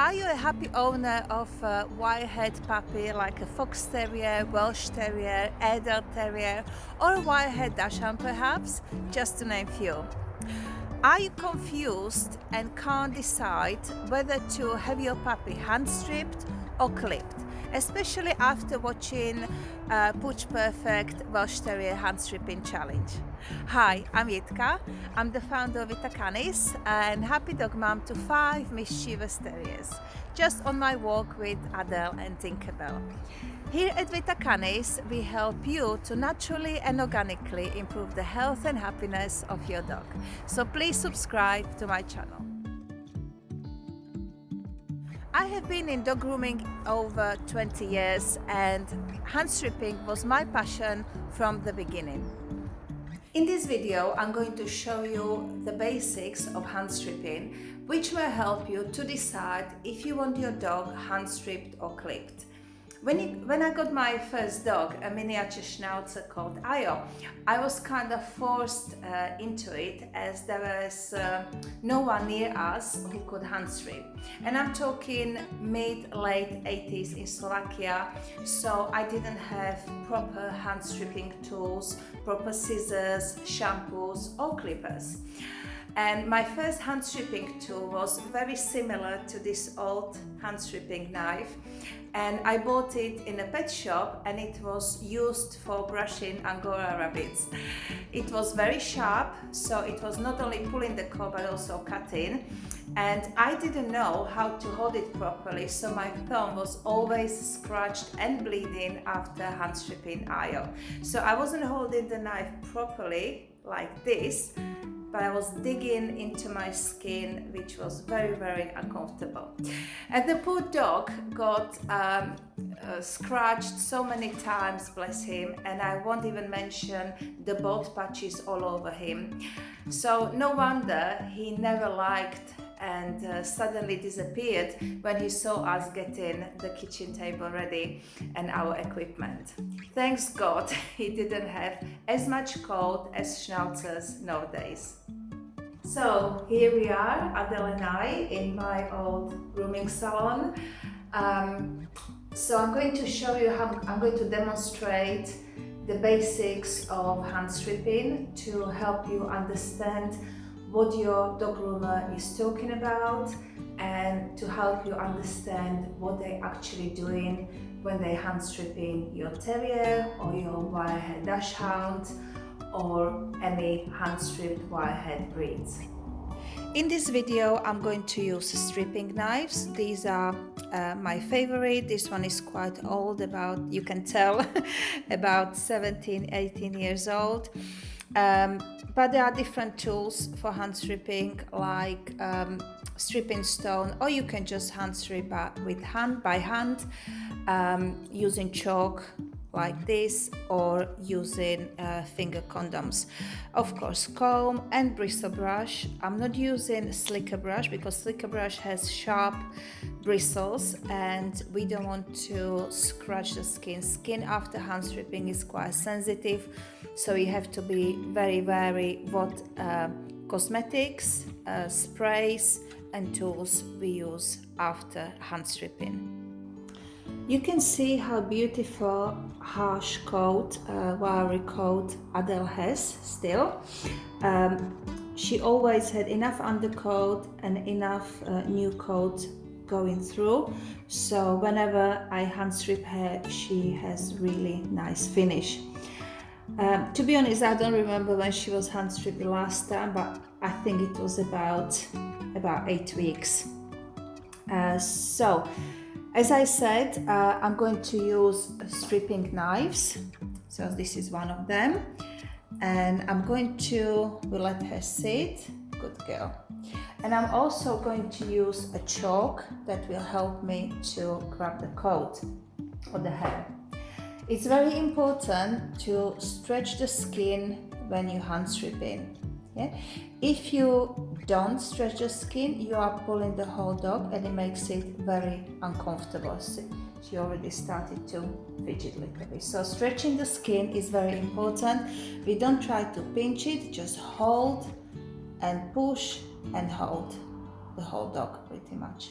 Are you a happy owner of a wirehaired puppy like a Fox Terrier, Welsh Terrier, Airedale Terrier, or a wirehaired Dachshund perhaps, just to name few? Are you confused and can't decide whether to have your puppy hand stripped or clipped, especially after watching Pooch Perfect Welsh Terrier Handstripping challenge? Hi, I'm Jitka. I'm the founder of Canis and happy dog mom to 5 mischievous terriers, just on my walk with Adele and Tinkerbell. Here at Canis, we help you to naturally and organically improve the health and happiness of your dog. So please subscribe to my channel. I have been in dog grooming over 20 years and handstripping was my passion from the beginning. In this video, I'm going to show you the basics of handstripping, which will help you to decide if you want your dog hand-stripped or clipped. When I got my first dog, a miniature Schnauzer called Ayo, I was kind of forced into it as there was no one near us who could hand strip. And I'm talking mid-late 80s in Slovakia, so I didn't have proper hand stripping tools, proper scissors, shampoos or clippers. And my first hand stripping tool was very similar to this old hand stripping knife, and I bought it in a pet shop and it was used for brushing Angora rabbits. It was very sharp, so it was not only pulling the coat but also cutting, and I didn't know how to hold it properly, so my thumb was always scratched and bleeding after hand stripping Ayo. So I wasn't holding the knife properly like this, but I was digging into my skin, which was very, very uncomfortable. And the poor dog got scratched so many times, bless him, and I won't even mention the bolt patches all over him. So no wonder he never liked and suddenly disappeared when he saw us getting the kitchen table ready and our equipment. Thanks God he didn't have as much coat as Schnauzers nowadays. So here we are, Adele and I, in my old grooming salon. So I'm going to show you how I'm going to demonstrate the basics of hand stripping to help you understand what your dog groomer is talking about and to help you understand what they're actually doing when they're hand stripping your terrier or your wirehaired dachshund or any hand stripped wirehaired breeds. In this video, I'm going to use stripping knives. These are my favorite. This one is quite old, about, you can tell, about 17, 18 years old. But there are different tools for hand stripping, like stripping stone, or you can just hand strip by hand, using chalk like this, or using finger condoms. Of course, comb and bristle brush. I'm not using slicker brush because slicker brush has sharp bristles and we don't want to scratch the skin. Skin after hand stripping is quite sensitive, so you have to be very wary what cosmetics, sprays and tools we use after hand stripping. You can see how beautiful harsh coat, wiry coat Adele has still. She always had enough undercoat and enough new coat going through, so whenever I hand strip her, she has really nice finish. To be honest, I don't remember when she was hand stripped last time, but I think it was about 8 weeks. So as I said, I'm going to use stripping knives. So this is one of them, and I'm going to let her sit. Good girl. And I'm also going to use a chalk that will help me to grab the coat or the hair. It's very important to stretch the skin when you hand stripping. Yeah? If you don't stretch the skin, you are pulling the whole dog and it makes it very uncomfortable. See, she already started to fidget a little bit. So stretching the skin is very important. We don't try to pinch it, just hold and push and hold the whole dog pretty much.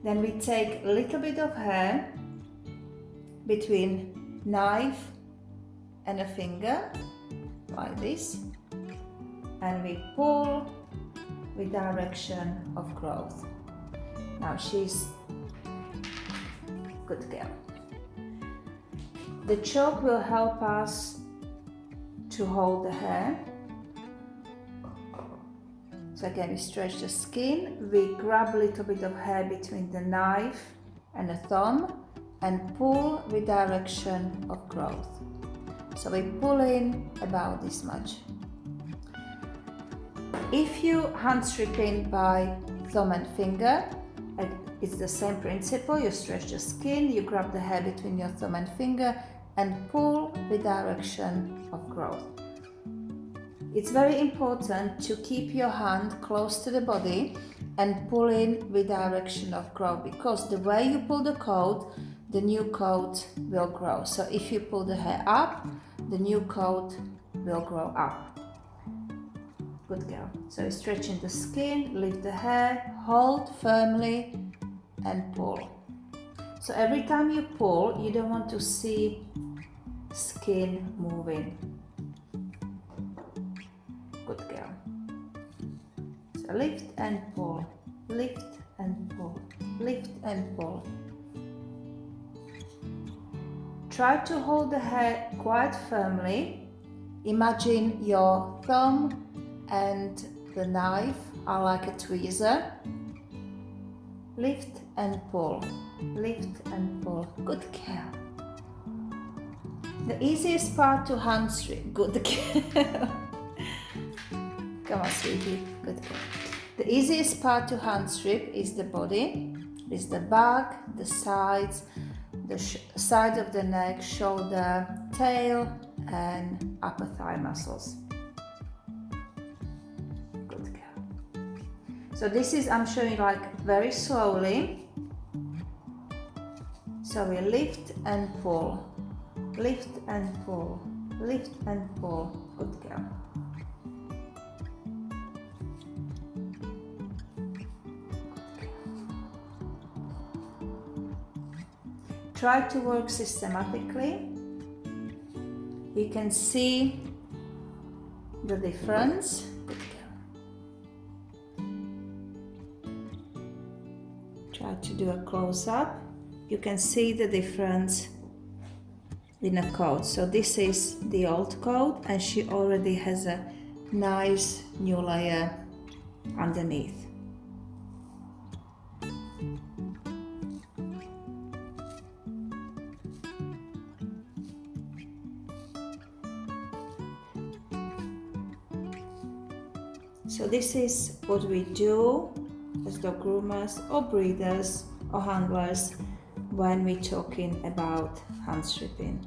Then we take a little bit of hair between knife and a finger, like this, and we pull with direction of growth. Now she's good girl. The choke will help us to hold the hair. So again, we stretch the skin, we grab a little bit of hair between the knife and the thumb and pull with direction of growth. So we pull in about this much. If you hand strip in by thumb and finger, it's the same principle. You stretch the skin, you grab the hair between your thumb and finger and pull with direction of growth. It's very important to keep your hand close to the body and pull in with direction of growth, because the way you pull the coat, the new coat will grow. So if you pull the hair up, the new coat will grow up. Good girl. So stretching the skin, lift the hair, hold firmly and pull. So every time you pull, you don't want to see skin moving. Good girl. So lift and pull, lift and pull, lift and pull. Try to hold the hair quite firmly. Imagine your thumb and the knife are like a tweezer. Lift and pull, lift and pull. Good girl. The easiest part to hand strip. Good girl. Come on, sweetie. Good girl. The easiest part to hand strip is the body, is the back, the sides, the side of the neck, shoulder, tail, and upper thigh muscles. Good girl. So this is, I'm showing like very slowly. So we lift and pull, lift and pull, lift and pull. Good girl. Try to work systematically. You can see the difference. Good girl. Try to do a close-up. You can see the difference in a coat. So this is the old coat and she already has a nice new layer underneath. So this is what we do as dog groomers or breeders or handlers when we're talking about hand stripping.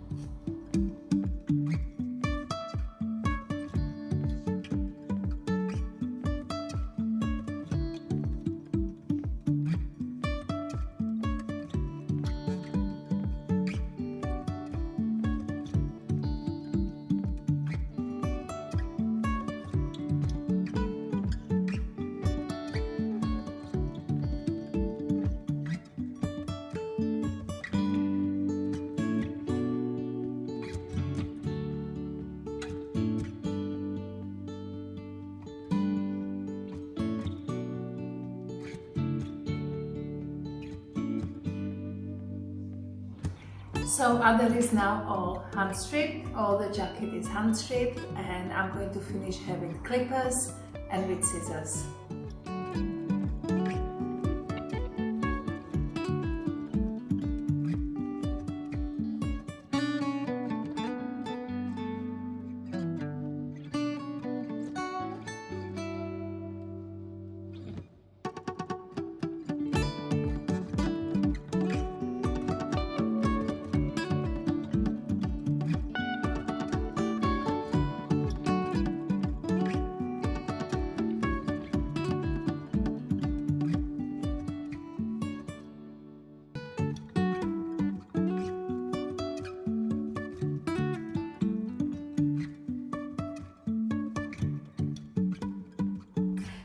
So Adele is now all hand stripped, all the jacket is hand stripped, and I'm going to finish her with clippers and with scissors.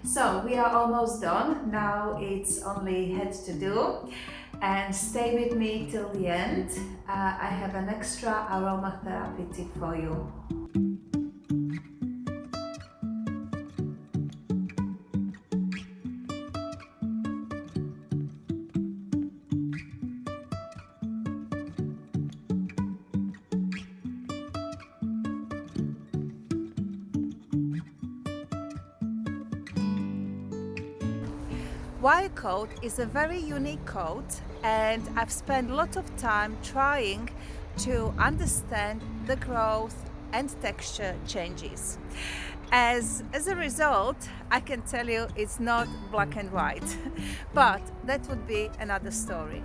So we are almost done. Now it's only head to do, and stay with me till the end. I have an extra aromatherapy tip for you. Wire coat is a very unique coat, and I've spent a lot of time trying to understand the growth and texture changes. As a result, I can tell you it's not black and white, but that would be another story.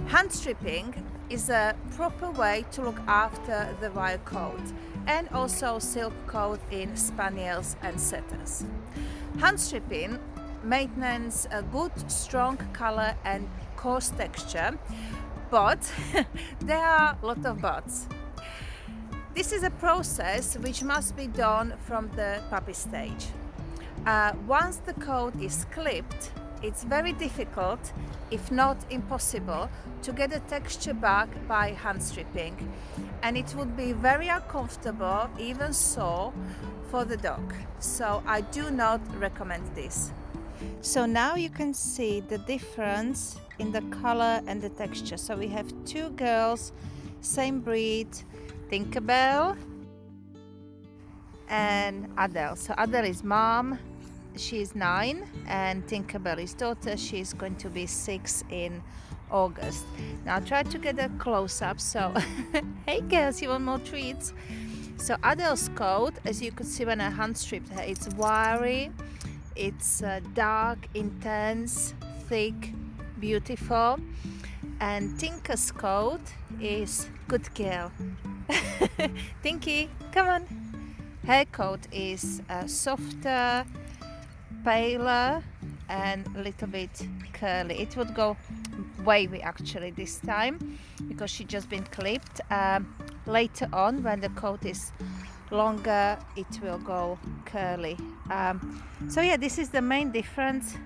Handstripping is a proper way to look after the wire coat, and also silk coat in spaniels and setters. Handstripping maintains a good strong color and coarse texture, but there are a lot of buts. This is a process which must be done from the puppy stage. Once the coat is clipped, it's very difficult, if not impossible, to get the texture back by hand stripping, and it would be very uncomfortable, even sore, for the dog. So I do not recommend this. So now you can see the difference in the color and the texture. So we have two girls, same breed, Tinkerbell and Adele. So Adele is mom, she's 9, and Tinkerbell is daughter, she's going to be 6 in August. Now try to get a close-up. So hey girls, you want more treats? So Adele's coat, as you could see when I hand stripped her, it's wiry. It's dark, intense, thick, beautiful. And Tinker's coat is good girl. Tinky, come on. Her coat is softer, paler, and a little bit curly. It would go wavy actually this time because she just been clipped. Later on, when the coat is longer, it will go curly. So yeah, this is the main difference.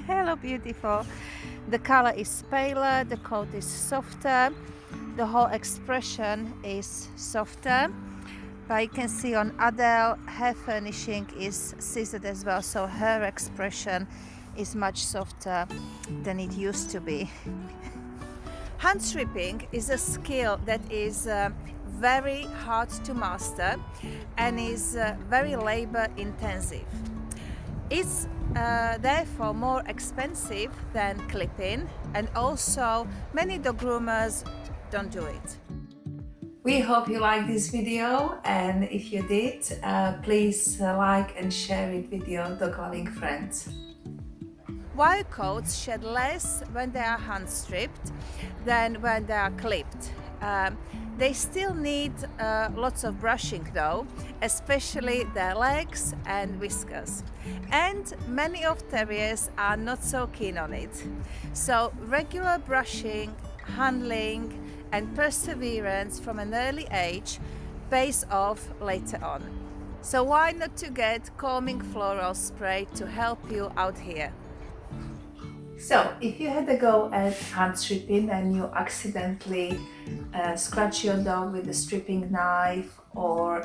Hello beautiful. The color is paler, the coat is softer, the whole expression is softer. But you can see on Adele, her furnishing is scissored as well, so her expression is much softer than it used to be. Handstripping is a skill that is very hard to master and is very labor intensive. It's therefore more expensive than clipping, and also many dog groomers don't do it. We hope you liked this video, and if you did, please like and share it with your dog loving friends. Wire coats shed less when they are hand stripped than when they are clipped. They still need lots of brushing though, especially their legs and whiskers. And many of terriers are not so keen on it. So regular brushing, handling and perseverance from an early age pays off later on. So why not to get calming floral spray to help you out here? So, if you had a go at hand stripping and you accidentally scratch your dog with a stripping knife, or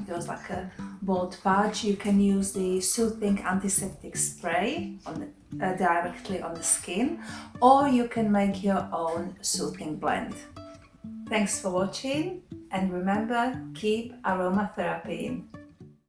there was like a bald patch, you can use the soothing antiseptic spray directly on the skin, or you can make your own soothing blend. Thanks for watching, and remember, keep aromatherapy in.